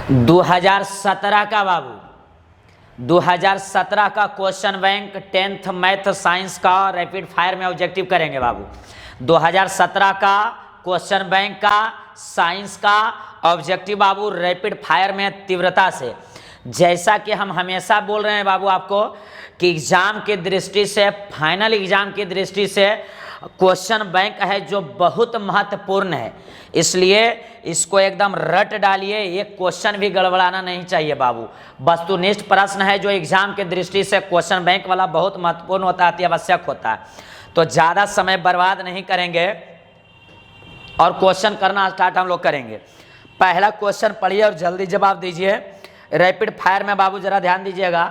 2017 का बाबू 2017 का question bank 10th math science का रैपिड फायर में ऑब्जेक्टिव करेंगे बाबू। 2017 का क्वेश्चन बैंक का साइंस का ऑब्जेक्टिव बाबू रैपिड फायर में तीव्रता से। जैसा कि हम हमेशा बोल रहे हैं बाबू आपको कि एग्जाम की दृष्टि से, फाइनल एग्जाम की दृष्टि से क्वेश्चन बैंक है जो बहुत महत्वपूर्ण है, इसलिए इसको एकदम रट डालिए। एक क्वेश्चन भी गड़बड़ाना नहीं चाहिए बाबू। वस्तुनिष्ठ प्रश्न है जो एग्जाम की दृष्टि से क्वेश्चन बैंक वाला बहुत महत्वपूर्ण होता है, अति आवश्यक होता है। तो ज़्यादा समय बर्बाद नहीं करेंगे और क्वेश्चन करना स्टार्ट हम लोग करेंगे। पहला क्वेश्चन पढ़िए और जल्दी जवाब दीजिए। रैपिड फायर में बाबू जरा ध्यान दीजिएगा।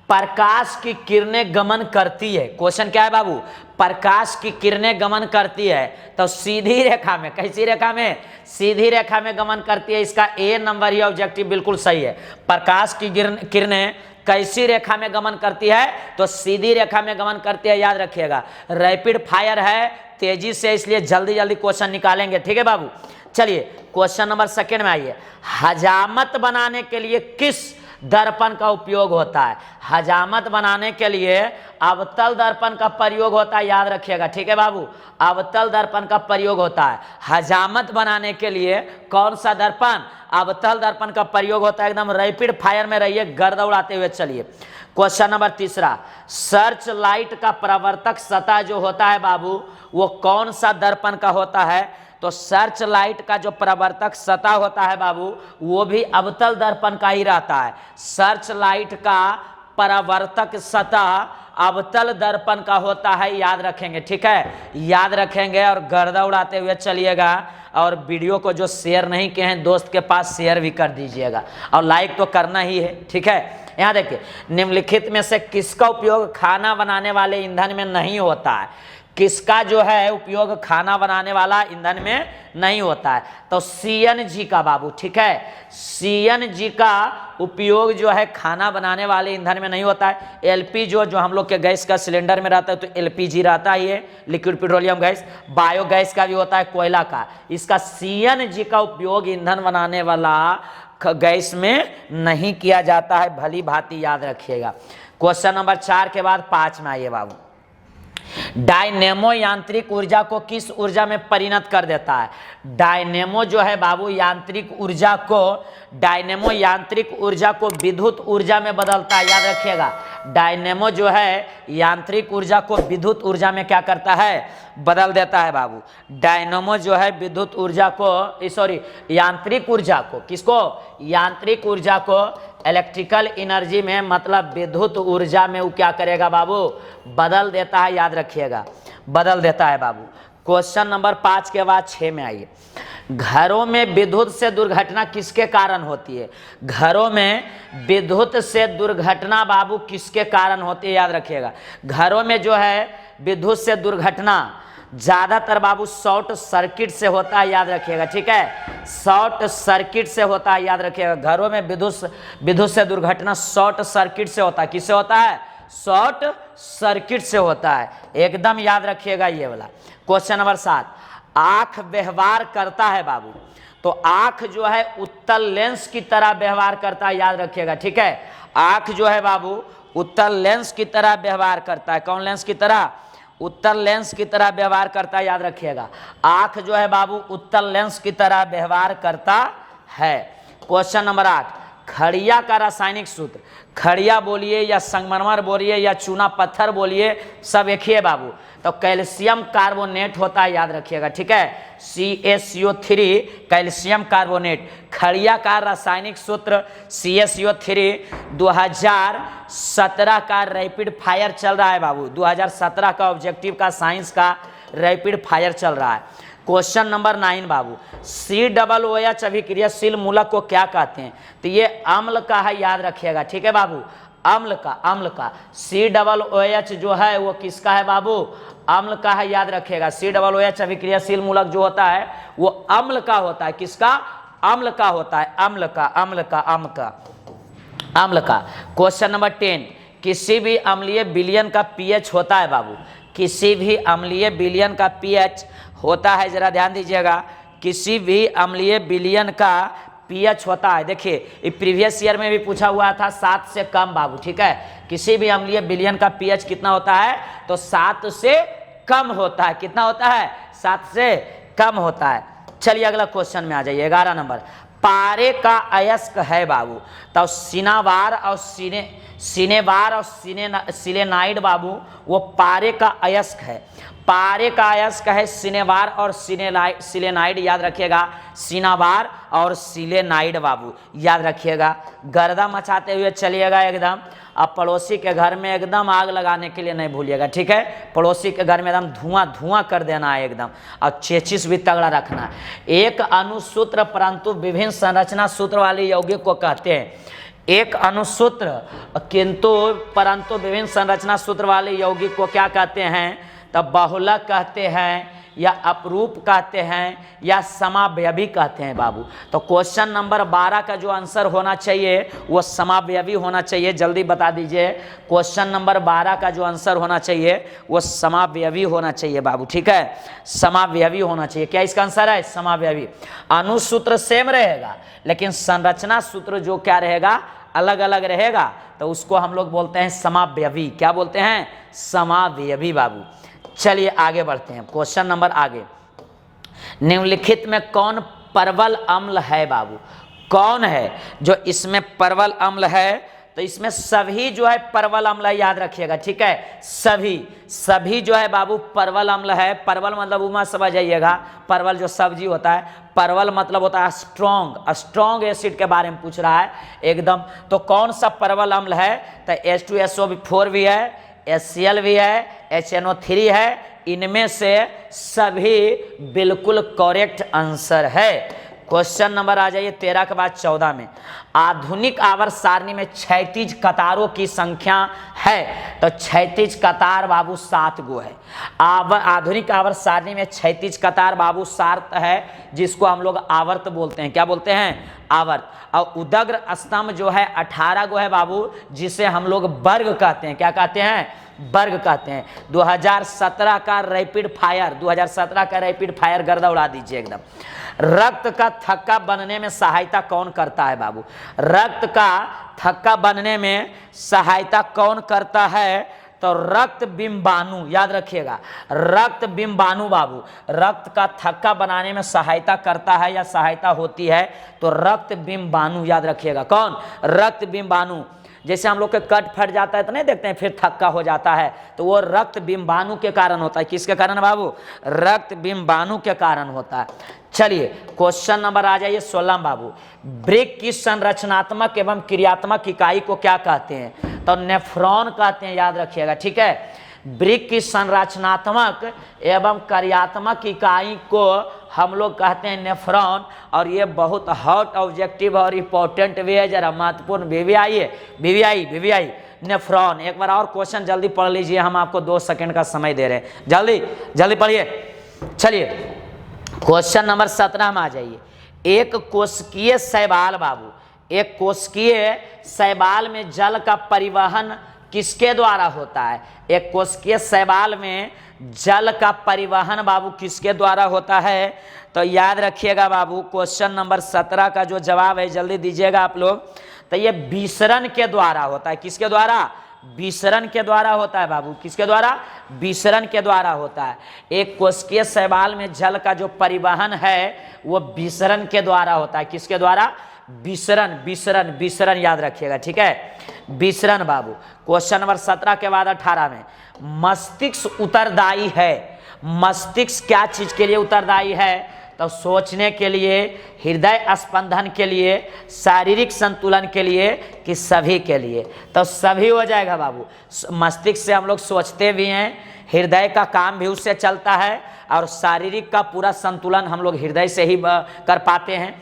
प्रकाश की किरणें गमन करती है, क्वेश्चन क्या है बाबू? प्रकाश की किरणें गमन करती है तो सीधी रेखा में, कैसी रेखा में? सीधी रेखा में गमन करती है। इसका ए नंबर ही ऑब्जेक्टिव बिल्कुल सही है। प्रकाश की किरणें कैसी रेखा में गमन करती है? तो सीधी रेखा में गमन करती है, याद रखिएगा। रैपिड फायर है, तेजी से, इसलिए जल्दी जल्दी क्वेश्चन निकालेंगे, ठीक है बाबू। चलिए क्वेश्चन नंबर सेकेंड में आइए। हजामत बनाने के लिए किस दर्पण का उपयोग होता है? हजामत बनाने के लिए अवतल दर्पण का प्रयोग होता है, याद रखिएगा, ठीक है बाबू। अवतल दर्पण का प्रयोग होता है। हजामत बनाने के लिए कौन सा दर्पण? अवतल दर्पण का प्रयोग होता है। एकदम रैपिड फायर में रहिए, गर्द उड़ाते हुए चलिए। क्वेश्चन नंबर तीसरा, सर्च लाइट का प्रवर्तक सतह जो होता है बाबू, वो कौन सा दर्पण का होता है? तो सर्च लाइट का जो प्रवर्तक सतह होता है बाबू, वो भी अवतल दर्पण का ही रहता है। सर्च लाइट का परावर्तक सतह अवतल दर्पण का होता है, याद रखेंगे, ठीक है, याद रखेंगे और गर्दा उड़ाते हुए चलिएगा। और वीडियो को जो शेयर नहीं किए हैं दोस्त के पास शेयर भी कर दीजिएगा और लाइक तो करना ही है, ठीक है। यहाँ देखिए, निम्नलिखित में से किसका उपयोग खाना बनाने वाले ईंधन में नहीं होता है? किसका जो है उपयोग खाना बनाने वाला ईंधन में नहीं होता है? तो CNG का बाबू, ठीक है। CNG का उपयोग जो है खाना बनाने वाले ईंधन में नहीं होता है। LP जो हम लोग के गैस का सिलेंडर में रहता है तो LPG रहता है, ये लिक्विड पेट्रोलियम गैस। बायोगैस का भी होता है, कोयला का। इसका CNG का उपयोग ईंधन बनाने वाला गैस में नहीं किया जाता है, भली भांति याद रखिएगा। क्वेश्चन नंबर 4 के बाद 5 में आइए बाबू। डायनेमो यांत्रिक ऊर्जा को किस ऊर्जा में परिणत कर देता है? डायनेमो जो है बाबू यांत्रिक ऊर्जा को, डायनेमो यांत्रिक ऊर्जा को विद्युत ऊर्जा में बदलता है, याद रखिएगा। डायनेमो जो है यांत्रिक ऊर्जा को विद्युत ऊर्जा में क्या करता है? बदल देता है बाबू। डायनेमो जो है विद्युत ऊर्जा को, सॉरी, यांत्रिक ऊर्जा को, किसको? यांत्रिक ऊर्जा को इलेक्ट्रिकल एनर्जी में, मतलब विद्युत ऊर्जा में वो क्या करेगा बाबू? बदल देता है, याद रखिएगा, बदल देता है बाबू। क्वेश्चन नंबर 5 के बाद 6 में आइए। घरों में विद्युत से दुर्घटना किसके कारण होती है? घरों में विद्युत से दुर्घटना बाबू किसके कारण होती है, याद रखिएगा। घरों में जो है विद्युत से दुर्घटना ज़्यादातर बाबू शॉर्ट सर्किट से होता है, याद रखिएगा, ठीक है। शॉर्ट सर्किट से होता है, याद रखिएगा। घरों में विद्युत से दुर्घटना शॉर्ट सर्किट से होता है। किससे होता है? शॉर्ट सर्किट से होता है, एकदम याद रखिएगा ये वाला। क्वेश्चन नंबर 7, आँख व्यवहार करता है बाबू, तो आँख जो है उत्तल लेंस की तरह व्यवहार करता है, याद रखिएगा, ठीक है। आँख जो है बाबू उत्तल लेंस की तरह व्यवहार करता है। कौन लेंस की तरह? उत्तल लेंस की तरह व्यवहार करता है, याद रखिएगा। आँख जो है बाबू उत्तल लेंस की तरह व्यवहार करता है। क्वेश्चन नंबर 8, खड़िया का रासायनिक सूत्र। खड़िया बोलिए या संगमरमर बोलिए या चूना पत्थर बोलिए, सब एक ही है बाबू। तो कैल्शियम कार्बोनेट होता है, याद रखिएगा, ठीक है। CaCO3 calcium carbonate. खड़िया का रासायनिक सूत्र CaCO3। 2017 का रैपिड फायर चल रहा है बाबू। 2017 का ऑब्जेक्टिव का साइंस का रैपिड फायर चल रहा है। क्वेश्चन नंबर 9 बाबू, COOH अभिक्रियाशील मूलक को क्या कहते हैं? तो ये अम्ल का है, याद रखिएगा, ठीक है बाबू। अम्ल का COOH जो है वो किसका है बाबू? अम्ल का है, याद रखिएगा। COOH अभिक्रियाशील मूलक जो होता है वो अम्ल का होता है। किसका? अम्ल का होता है, अम्ल का। क्वेश्चन नंबर 10, किसी भी अम्लीय विलयन का pH होता है बाबू। किसी भी अम्लीय विलयन का pH होता है, जरा ध्यान दीजिएगा। किसी भी अम्लीय विलयन का पीएच होता है, देखिए ये प्रीवियस ईयर में भी पूछा हुआ था 7 से कम बाबू, ठीक है। किसी भी अम्लीय विलयन का पीएच कितना होता है, तो 7 से कम होता है। कितना होता है, 7 से कम होता है। चलिए अगला क्वेश्चन में आ जाइए, 11 नंबर। पारे का अयस्क है बाबू, तो सिनावार और सिनेवार और सिलेनाइड बाबू, वो पारे का अयस्क है। पारे का अयस्क है सिनेवार और सिलेनाइड, याद रखिएगा, सिनावार और सिलेनाइड बाबू, याद रखिएगा। गर्दा मचाते हुए चलिएगा एकदम। अब पड़ोसी के घर में एकदम आग लगाने के लिए नहीं भूलिएगा, ठीक है। पड़ोसी के घर में एकदम धुआं धुआं कर देना है एकदम, और चेचिस भी तगड़ा रखना है। एक अनुसूत्र परंतु विभिन्न संरचना सूत्र वाले यौगिक को कहते हैं। एक अनुसूत्र किंतु परंतु विभिन्न संरचना सूत्र वाले यौगिक को क्या कहते हैं, तब बहुलक कहते हैं, या अपरूप कहते हैं, या समावयवी कहते हैं बाबू। तो क्वेश्चन नंबर 12 का जो आंसर होना चाहिए वो समावयवी होना चाहिए। जल्दी बता दीजिए, क्वेश्चन नंबर 12 का जो आंसर होना चाहिए वो समावयवी होना चाहिए बाबू, ठीक है। समावयवी होना चाहिए। क्या इसका आंसर है, समावयवी। अनुसूत्र सेम रहेगा लेकिन संरचना सूत्र जो क्या रहेगा, अलग अलग रहेगा, तो उसको हम लोग बोलते हैं समावयवी। क्या बोलते हैं, समावयवी बाबू। चलिए आगे बढ़ते हैं, क्वेश्चन नंबर आगे। निम्नलिखित में कौन परवल अम्ल है बाबू, कौन है जो इसमें परवल अम्ल है, तो इसमें सभी जो है परवल अम्ल है, याद रखिएगा, ठीक है। सभी जो है बाबू परवल अम्ल है। परवल मतलब उमा समझ जाइएगा, परवल जो सब्जी होता है, परवल मतलब होता है स्ट्रॉन्ग एसिड के बारे में पूछ रहा है एकदम। तो कौन सा परवल अम्ल है, तो H2SO4 भी है, HCl भी है, HNO3 है। इनमें से सभी बिल्कुल करेक्ट आंसर है। क्वेश्चन नंबर आ जाइए 13 के बाद 14 में। आधुनिक आवर्त सारणी में क्षैतिज कतारों की संख्या है, तो क्षैतिज कतार बाबू 7 गो है। आधुनिक आवर्त सारणी में क्षैतिज कतार बाबू 7 है, जिसको हम लोग आवर्त बोलते हैं। क्या बोलते हैं, आवर्त। और उदग्र स्तंभ जो है 18 गो है बाबू, जिसे हम लोग वर्ग कहते हैं। क्या कहते हैं, वर्ग कहते हैं। 2017 का रैपिड फायर गर्दा उड़ा दीजिए एकदम। रक्त का थक्का बनने में सहायता कौन करता है बाबू, रक्त का थक्का बनने में सहायता कौन करता है, तो रक्त बिंबाणु, याद रखिएगा, रक्त बिंबाणु बाबू रक्त का थक्का बनाने में सहायता करता है या सहायता होती है, तो रक्त बिंबाणु, याद रखिएगा। कौन, रक्त बिंबाणु। जैसे हम लोग के कट फट जाता है तो नहीं देखते हैं फिर थक्का हो जाता है, तो वो रक्त बिंबाणु के कारण होता है। किसके कारण बाबू, रक्त बिंबाणु के कारण होता है। चलिए क्वेश्चन नंबर आ जाइए 16 बाबू। ब्रिक की संरचनात्मक एवं क्रियात्मक इकाई को क्या कहते हैं, तो नेफ्रॉन कहते हैं, याद रखिएगा, ठीक है। ब्रिक की संरचनात्मक एवं कार्यात्मक इकाई को हम लोग कहते हैं नेफ्रॉन। और ये बहुत हॉट ऑब्जेक्टिव और इम्पोर्टेंट भी है, जरा महत्वपूर्ण वीवीआई नेफ्रॉन। एक बार और क्वेश्चन जल्दी पढ़ लीजिए, हम आपको 2 सेकंड का समय दे रहे हैं, जल्दी पढ़िए। चलिए क्वेश्चन नंबर 17 में आ जाइए। एक कोशिकीय शैवाल बाबू, एक कोशिकीय शैवाल में जल का परिवहन किसके द्वारा होता है, एक कोशिकीय शैवाल में जल का परिवहन बाबू किसके द्वारा होता है, तो याद रखिएगा बाबू क्वेश्चन नंबर 17 का जो जवाब है जल्दी दीजिएगा आप लोग, तो ये विसरण के द्वारा होता है। किसके द्वारा, विसरण के द्वारा होता है बाबू। किसके द्वारा, विसरण के द्वारा होता है। एक कोशिकीय शैवाल में जल का जो परिवहन है वो विसरण के द्वारा होता है। किसके द्वारा, विसरण, याद रखिएगा, ठीक है, विसरण बाबू। क्वेश्चन नंबर 17 के बाद 18 में, मस्तिष्क उत्तरदायी है। मस्तिष्क क्या चीज के लिए उत्तरदायी है, तो सोचने के लिए, हृदय स्पंदन के लिए, शारीरिक संतुलन के लिए, कि सभी के लिए, तो सभी हो जाएगा बाबू। मस्तिष्क से हम लोग सोचते भी हैं, हृदय का काम भी उससे चलता है, और शारीरिक का पूरा संतुलन हम लोग हृदय से ही कर पाते हैं,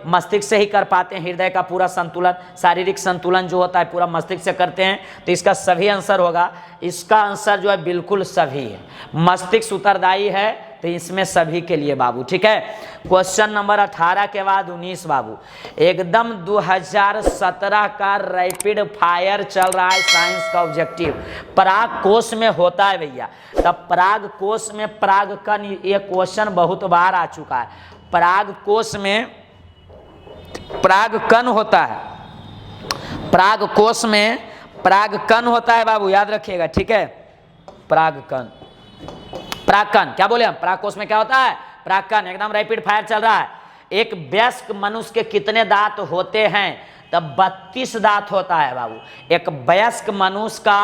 मस्तिष्क से ही कर पाते हैं। हृदय का पूरा संतुलन, शारीरिक संतुलन जो होता है पूरा मस्तिष्क से करते हैं। तो इसका सभी आंसर होगा, इसका आंसर जो है बिल्कुल सभी है। मस्तिष्क उत्तरदायी है, तो इसमें सभी के लिए बाबू, ठीक है। क्वेश्चन नंबर 18 के बाद 19 बाबू, एकदम 2017 का रैपिड फायर चल रहा है साइंस का ऑब्जेक्टिव। पराग कोश में होता है भैया, तब पराग कोश में परागकण, ये क्वेश्चन बहुत बार आ चुका है। पराग कोश में प्रागकण होता है, प्राग कोश में प्रागकण होता है बाबू, याद रखिएगा, ठीक है। प्रागकण, प्रागकण क्या बोले हम, प्राग कोश में क्या होता है, प्रागकण। एकदम रैपिड फायर चल रहा है। एक वयस्क मनुष्य के कितने दांत होते हैं, तब 32 दांत होता है बाबू। एक वयस्क मनुष्य का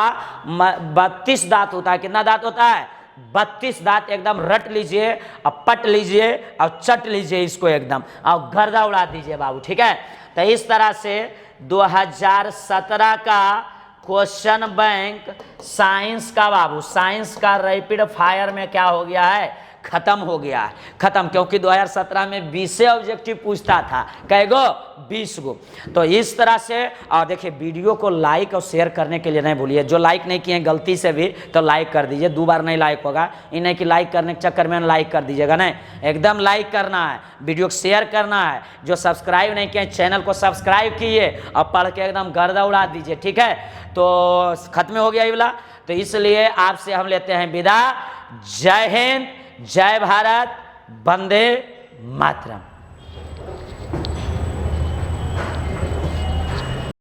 32 दांत होता है। कितना दांत होता है, 32 दांत। एकदम रट लीजिए और पट लीजिए और चट लीजिए इसको एकदम, और गर्दा उड़ा दीजिए बाबू, ठीक है। तो इस तरह से 2017 का क्वेश्चन बैंक साइंस का बाबू, साइंस का रैपिड फायर में क्या हो गया है, खत्म हो गया है, खत्म। क्योंकि 2017 में 20 ऑब्जेक्टिव पूछता था, कै गो, 20 गो। तो इस तरह से, और देखिए वीडियो को लाइक और शेयर करने के लिए नहीं भूलिए। जो लाइक नहीं किए गलती से भी तो लाइक कर दीजिए, 2 बार नहीं लाइक होगा, ये नहीं कि लाइक करने के चक्कर में लाइक कर दीजिएगा, नहीं, एकदम लाइक करना है, वीडियो को शेयर करना है। जो सब्सक्राइब नहीं किए चैनल को सब्सक्राइब कीजिए और पढ़ के एकदम गर्दा उड़ा दीजिए, ठीक है। तो खत्म हो गया ये वाला। तो इसलिए आपसे हम लेते हैं विदा। जय हिंद, जय भारत, वंदे मातरम।